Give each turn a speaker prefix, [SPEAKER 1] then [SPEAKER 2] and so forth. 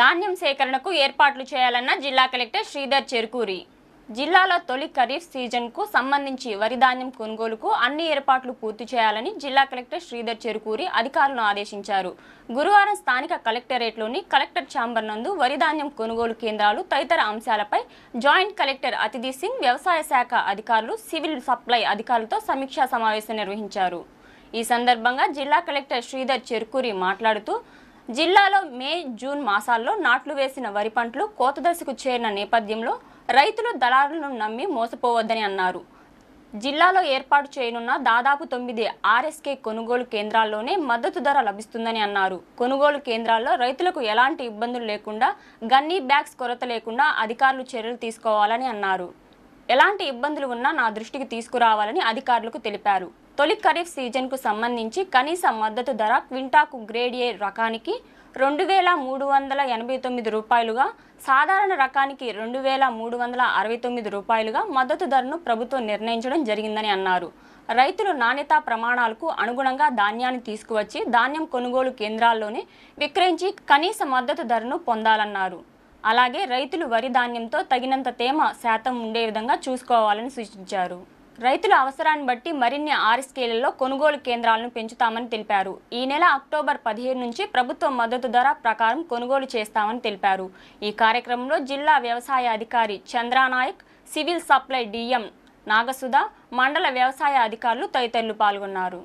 [SPEAKER 1] ధాన్యం సేకరణకు ఏర్పాట్లు చేయాలన్న జిల్లా కలెక్టర్ శ్రీధర్ చెరుకూరి. జిల్లాలో తొలి ఖరీఫ్ సీజన్కు సంబంధించి వరి ధాన్యం కొనుగోలుకు అన్ని ఏర్పాట్లు పూర్తి చేయాలని జిల్లా కలెక్టర్ శ్రీధర్ చెరుకూరి అధికారులను ఆదేశించారు. గురువారం స్థానిక కలెక్టరేట్లోని కలెక్టర్ ఛాంబర్ నందు వరి ధాన్యం కొనుగోలు కేంద్రాలు తదితర అంశాలపై జాయింట్ కలెక్టర్ అతిథి సింగ్, వ్యవసాయ శాఖ అధికారులు, సివిల్ సప్లై అధికారులతో సమీక్షా సమావేశం నిర్వహించారు. ఈ సందర్భంగా జిల్లా కలెక్టర్ శ్రీధర్ చెరుకూరి మాట్లాడుతూ, జిల్లాలో మే, జూన్ మాసాల్లో నాట్లు వేసిన వరి పంటలు కోత దశకు చేరిన నేపథ్యంలో రైతులు దళారులను నమ్మి మోసపోవద్దని అన్నారు. జిల్లాలో ఏర్పాటు చేయనున్న దాదాపు 9 ఆర్ఎస్కే కొనుగోలు కేంద్రాల్లోనే మద్దతు ధర లభిస్తుందని అన్నారు. కొనుగోలు కేంద్రాల్లో రైతులకు ఎలాంటి ఇబ్బందులు లేకుండా, గన్నీ బ్యాగ్స్ కొరత లేకుండా అధికారులు చర్యలు తీసుకోవాలని అన్నారు. ఎలాంటి ఇబ్బందులు ఉన్నా నా దృష్టికి తీసుకురావాలని అధికారులకు తెలిపారు. తొలి ఖరీఫ్ సీజన్కు సంబంధించి కనీస మద్దతు ధర క్వింటాకు గ్రేడ్ ఏ రకానికి 2,389 రూపాయలుగా, సాధారణ రకానికి 2,369 రూపాయలుగా మద్దతు ధరను ప్రభుత్వం నిర్ణయించడం జరిగిందని అన్నారు. రైతులు నాణ్యతా ప్రమాణాలకు అనుగుణంగా ధాన్యాన్ని తీసుకువచ్చి ధాన్యం కొనుగోలు కేంద్రాల్లోనే విక్రయించి కనీస మద్దతు ధరను పొందాలన్నారు. అలాగే రైతులు వరి ధాన్యంతో తగినంత తేమ శాతం ఉండే విధంగా చూసుకోవాలని సూచించారు. రైతుల అవసరాన్ని బట్టి మరిన్ని ఆర్ఎస్కేలలో కొనుగోలు కేంద్రాలను పెంచుతామని తెలిపారు. ఈ నెల అక్టోబర్ 15 నుంచి ప్రభుత్వ మద్దతు ధర ప్రకారం కొనుగోలు చేస్తామని తెలిపారు. ఈ కార్యక్రమంలో జిల్లా వ్యవసాయ అధికారి చంద్రానాయక్, సివిల్ సప్లై డిఎం నాగసుధ, మండల వ్యవసాయ అధికారులు తదితరులు పాల్గొన్నారు.